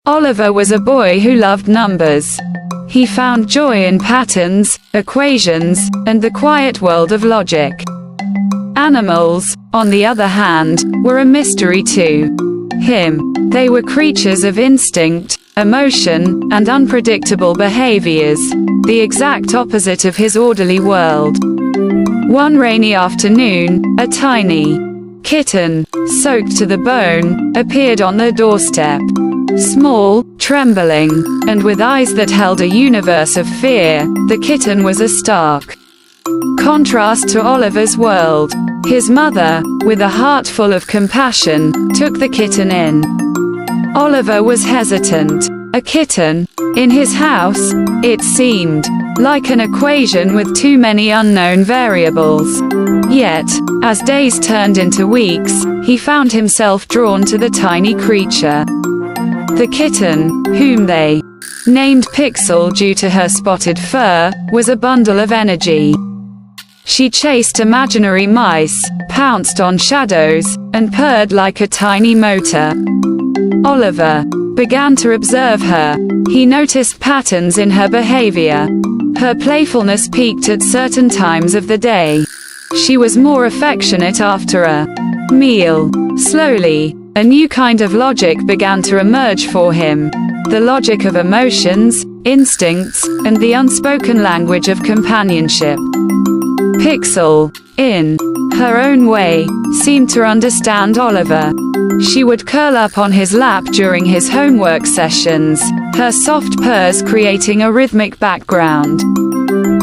Oliver was a boy who loved numbers. He found joy in patterns, equations, and the quiet world of logic. Animals, on the other hand, were a mystery to him. They were creatures of instinct, emotion, and unpredictable behaviors, the exact opposite of his orderly world. One rainy afternoon, a tiny kitten, soaked to the bone, appeared on their doorstep. Small, trembling, and with eyes that held a universe of fear, the kitten was a stark contrast to Oliver's world. His mother, with a heart full of compassion, took the kitten in. Oliver was hesitant. A kitten in his house? It seemed like an equation with too many unknown variables. Yet, as days turned into weeks, he found himself drawn to the tiny creature. The kitten, whom they named Pixel due to her spotted fur, was a bundle of energy. She chased imaginary mice, pounced on shadows, and purred like a tiny motor. Oliver began to observe her. He noticed patterns in her behavior. Her playfulness peaked at certain times of the day. She was more affectionate after a meal. Slowly, a new kind of logic began to emerge for him. The logic of emotions, instincts, and the unspoken language of companionship. Pixel, in her own way, seemed to understand Oliver. She would curl up on his lap during his homework sessions, her soft purrs creating a rhythmic background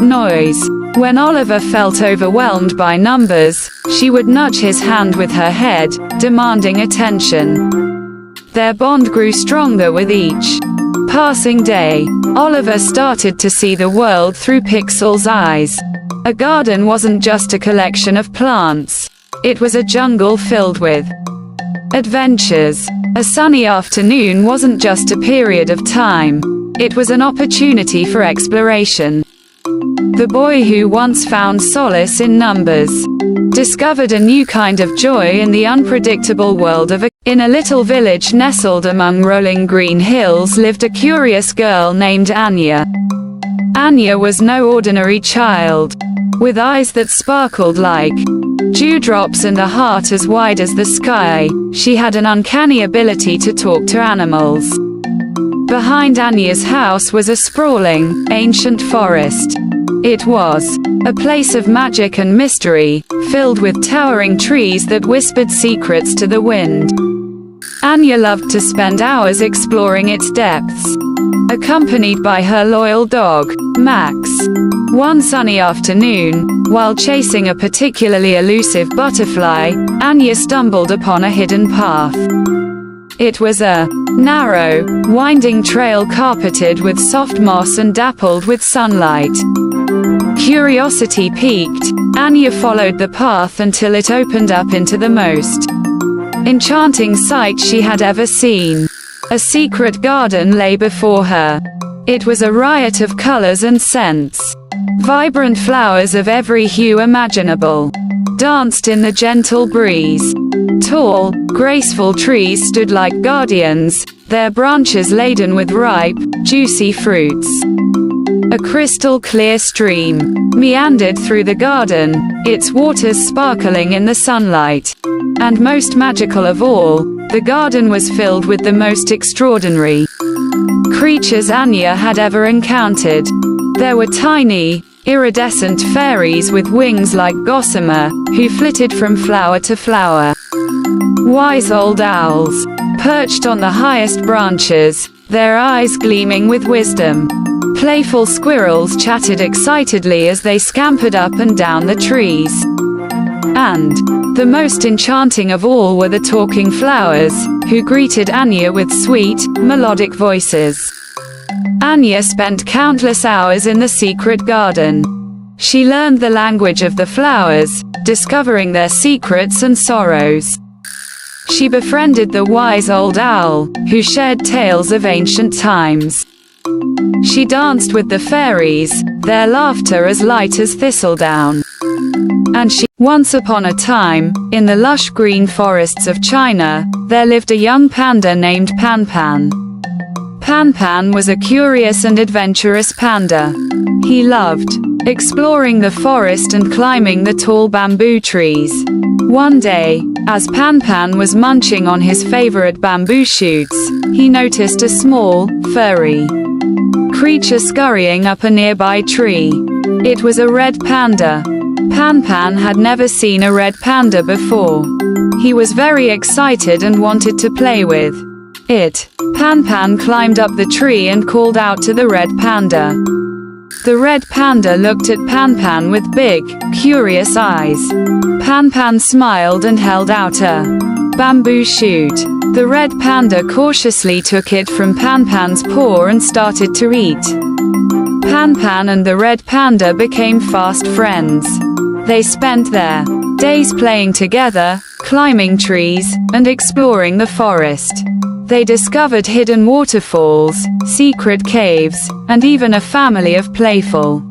noise. When Oliver felt overwhelmed by numbers, she would nudge his hand with her head, demanding attention. Their bond grew stronger with each passing day. Oliver started to see the world through Pixel's eyes. A garden wasn't just a collection of plants. It was a jungle filled with adventures. A sunny afternoon wasn't just a period of time. It was an opportunity for exploration. The boy who once found solace in numbers discovered a new kind of joy in the unpredictable world of In a little village nestled among rolling green hills lived a curious girl named Anya. Anya was no ordinary child. With eyes that sparkled like dewdrops and a heart as wide as the sky, she had an uncanny ability to talk to animals. Behind Anya's house was a sprawling, ancient forest. It was a place of magic and mystery, filled with towering trees that whispered secrets to the wind. Anya loved to spend hours exploring its depths, accompanied by her loyal dog, Max. One sunny afternoon, while chasing a particularly elusive butterfly, Anya stumbled upon a hidden path. It was a narrow, winding trail carpeted with soft moss and dappled with sunlight. Curiosity piqued, Anya followed the path until it opened up into the most enchanting sight she had ever seen. A secret garden lay before her. It was a riot of colors and scents. Vibrant flowers of every hue imaginable danced in the gentle breeze. Tall, graceful trees stood like guardians, their branches laden with ripe, juicy fruits. A crystal-clear stream meandered through the garden, its waters sparkling in the sunlight. And most magical of all, the garden was filled with the most extraordinary creatures Anya had ever encountered. There were tiny, iridescent fairies with wings like gossamer, who flitted from flower to flower. Wise old owls perched on the highest branches, their eyes gleaming with wisdom. Playful squirrels chatted excitedly as they scampered up and down the trees. And the most enchanting of all were the talking flowers, who greeted Anya with sweet, melodic voices. Anya spent countless hours in the secret garden. She learned the language of the flowers, discovering their secrets and sorrows. She befriended the wise old owl, who shared tales of ancient times. She danced with the fairies, their laughter as light as thistledown. And once upon a time, in the lush green forests of China, there lived a young panda named Pan Pan. Pan was a curious and adventurous panda. He loved exploring the forest and climbing the tall bamboo trees. One day, as Pan was munching on his favorite bamboo shoots, he noticed a small, furry creature scurrying up a nearby tree. It was a red panda. Pan had never seen a red panda before. He was very excited and wanted to play with it. Pan climbed up the tree and called out to the red panda. The red panda looked at Pan with big, curious eyes. Pan smiled and held out a bamboo shoot. The red panda cautiously took it from Pan's paw and started to eat. Pan and the red panda became fast friends. They spent their days playing together, climbing trees, and exploring the forest. They discovered hidden waterfalls, secret caves, and even a family of playful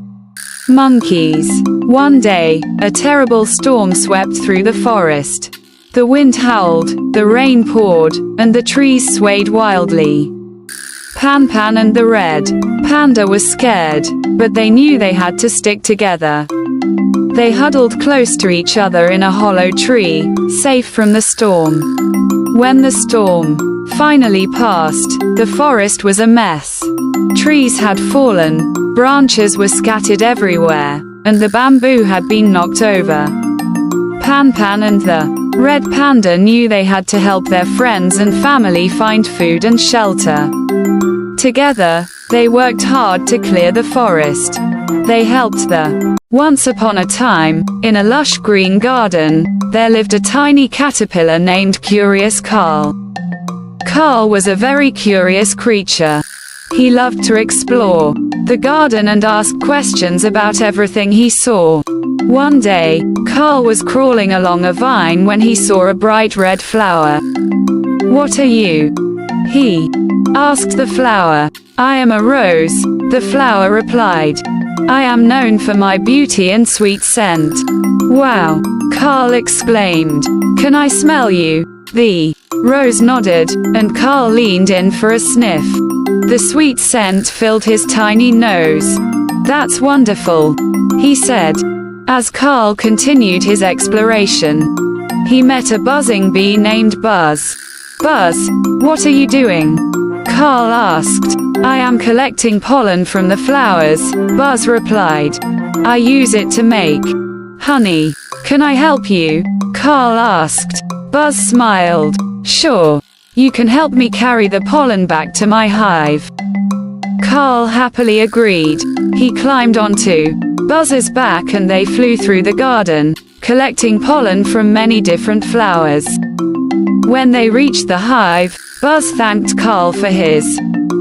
monkeys. One day, a terrible storm swept through the forest. The wind howled, the rain poured, and the trees swayed wildly. Pan and the red panda was scared, but they knew they had to stick together. They huddled close to each other in a hollow tree, safe from the storm. When the storm finally passed, the forest was a mess. Trees had fallen, branches were scattered everywhere, and the bamboo had been knocked over. Pan and the red panda knew they had to help their friends and family find food and shelter. Together, they worked hard to clear the forest. They helped the Once upon a time, in a lush green garden, there lived a tiny caterpillar named Curious Carl. Carl was a very curious creature. He loved to explore the garden and ask questions about everything he saw. One day, Carl was crawling along a vine when he saw a bright red flower. "What are you?" he asked the flower. "I am a rose," the flower replied. "I am known for my beauty and sweet scent." "Wow!" Carl exclaimed. "Can I smell you?" The rose nodded, and Carl leaned in for a sniff. The sweet scent filled his tiny nose. "That's wonderful," he said. As Carl continued his exploration, he met a buzzing bee named Buzz. "Buzz, what are you doing?" Carl asked. "I am collecting pollen from the flowers," Buzz replied. "I use it to make honey. Can I help you?" Carl asked. Buzz smiled. "Sure. You can help me carry the pollen back to my hive." Carl happily agreed. He climbed onto Buzz's back and they flew through the garden, collecting pollen from many different flowers. When they reached the hive, Buzz thanked Carl for his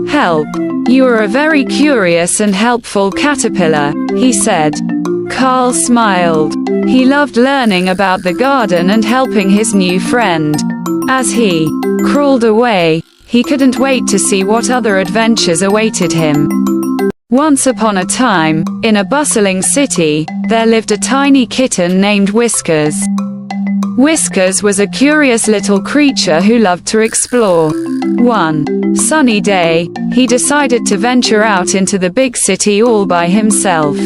help. "You are a very curious and helpful caterpillar," he said. Carl smiled. He loved learning about the garden and helping his new friend. As he crawled away, he couldn't wait to see what other adventures awaited him. Once upon a time, in a bustling city, there lived a tiny kitten named Whiskers. Whiskers was a curious little creature who loved to explore. One sunny day, he decided to venture out into the big city all by himself.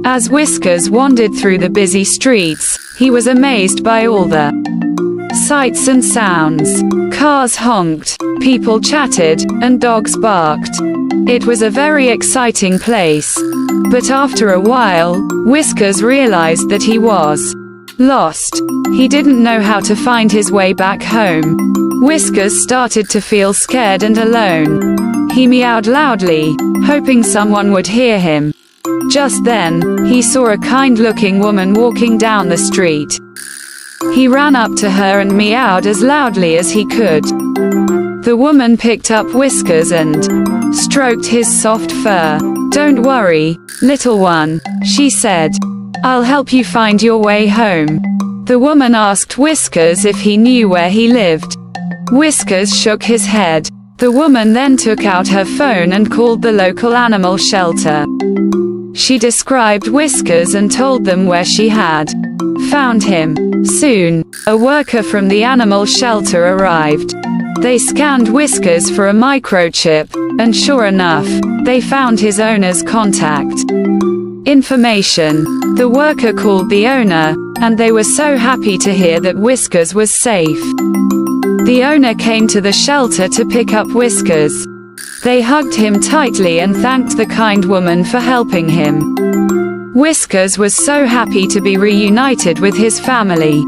As Whiskers wandered through the busy streets, he was amazed by all the sights and sounds. Cars honked, people chatted, and dogs barked. It was a very exciting place. But after a while, Whiskers realized that he was lost. He didn't know how to find his way back home. Whiskers started to feel scared and alone. He meowed loudly, hoping someone would hear him. Just then, he saw a kind-looking woman walking down the street. He ran up to her and meowed as loudly as he could. The woman picked up Whiskers and stroked his soft fur. "Don't worry, little one," she said. "I'll help you find your way home." The woman asked Whiskers if he knew where he lived. Whiskers shook his head. The woman then took out her phone and called the local animal shelter. She described Whiskers and told them where she had found him. Soon, a worker from the animal shelter arrived. They scanned Whiskers for a microchip, and sure enough, they found his owner's contact information. The worker called the owner, and they were so happy to hear that Whiskers was safe. The owner came to the shelter to pick up Whiskers. They hugged him tightly and thanked the kind woman for helping him. Whiskers was so happy to be reunited with his family.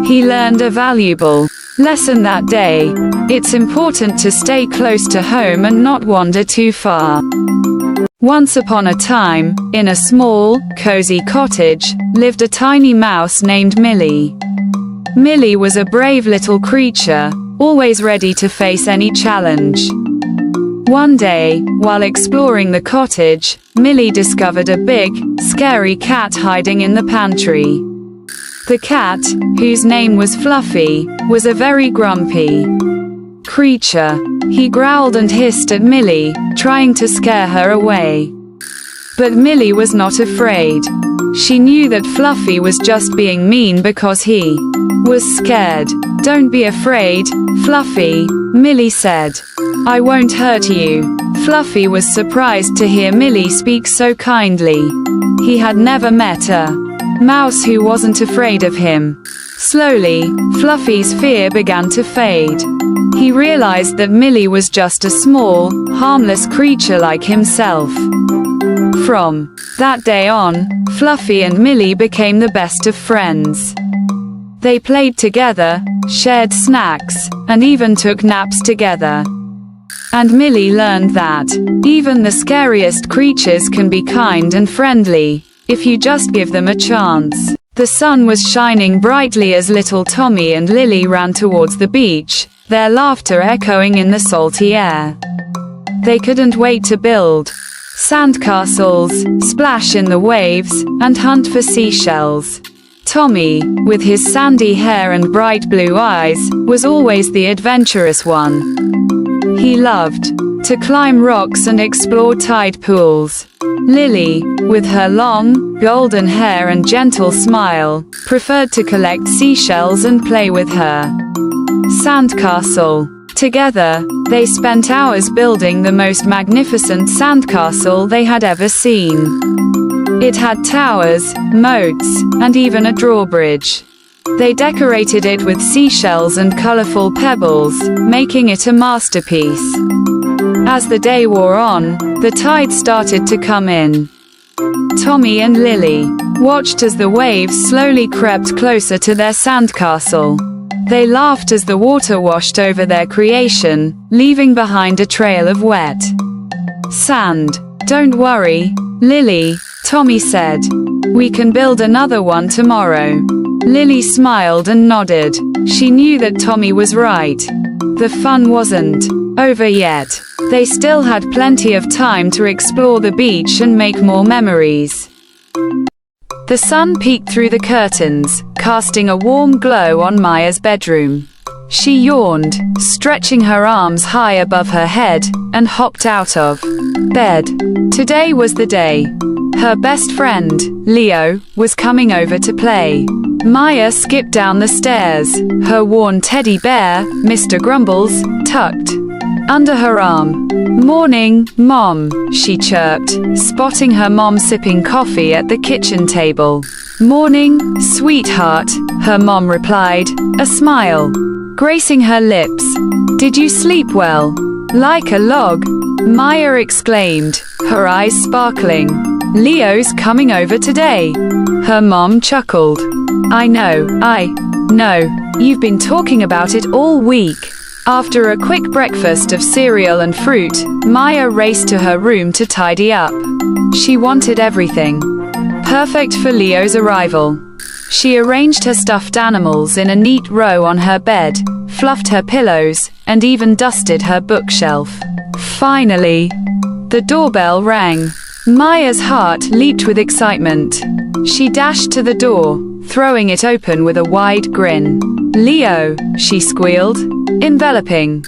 He learned a valuable lesson that day. It's important to stay close to home and not wander too far. Once upon a time, in a small, cozy cottage, lived a tiny mouse named Millie. Millie was a brave little creature, always ready to face any challenge. One day, while exploring the cottage, Millie discovered a big, scary cat hiding in the pantry. The cat, whose name was Fluffy, was a very grumpy creature. He growled and hissed at Millie, trying to scare her away. But Millie was not afraid. She knew that Fluffy was just being mean because he was scared. "Don't be afraid, Fluffy," Millie said. "I won't hurt you." Fluffy was surprised to hear Millie speak so kindly. He had never met a mouse who wasn't afraid of him. Slowly, Fluffy's fear began to fade. He realized that Millie was just a small, harmless creature like himself. From that day on, Fluffy and Millie became the best of friends. They played together, shared snacks, and even took naps together. And Millie learned that even the scariest creatures can be kind and friendly, if you just give them a chance. The sun was shining brightly as little Tommy and Lily ran towards the beach, their laughter echoing in the salty air. They couldn't wait to build sandcastles, splash in the waves, and hunt for seashells. Tommy, with his sandy hair and bright blue eyes, was always the adventurous one. He loved to climb rocks and explore tide pools. Lily, with her long, golden hair and gentle smile, preferred to collect seashells and play with her sandcastle. Together, they spent hours building the most magnificent sandcastle they had ever seen. It had towers, moats, and even a drawbridge. They decorated it with seashells and colorful pebbles, making it a masterpiece. As the day wore on, the tide started to come in. Tommy and Lily watched as the waves slowly crept closer to their sandcastle. They laughed as the water washed over their creation, leaving behind a trail of wet sand. "Don't worry, Lily," Tommy said. "We can build another one tomorrow." Lily smiled and nodded. She knew that Tommy was right. The fun wasn't over yet. They still had plenty of time to explore the beach and make more memories. The sun peeked through the curtains, casting a warm glow on Maya's bedroom. She yawned, stretching her arms high above her head, and hopped out of bed. Today was the day. Her best friend, Leo, was coming over to play. Maya skipped down the stairs, her worn teddy bear, Mr. Grumbles, tucked under her arm. "Morning, Mom," she chirped, spotting her mom sipping coffee at the kitchen table. "Morning, sweetheart," her mom replied, a smile gracing her lips. "Did you sleep well?" "Like a log," Maya exclaimed, her eyes sparkling. "Leo's coming over today." Her mom chuckled. I know. You've been talking about it all week." After a quick breakfast of cereal and fruit, Maya raced to her room to tidy up. She wanted everything perfect for Leo's arrival. She arranged her stuffed animals in a neat row on her bed, fluffed her pillows, and even dusted her bookshelf. Finally, the doorbell rang. Maya's heart leaped with excitement. She dashed to the door, throwing it open with a wide grin. "Leo," she squealed, enveloping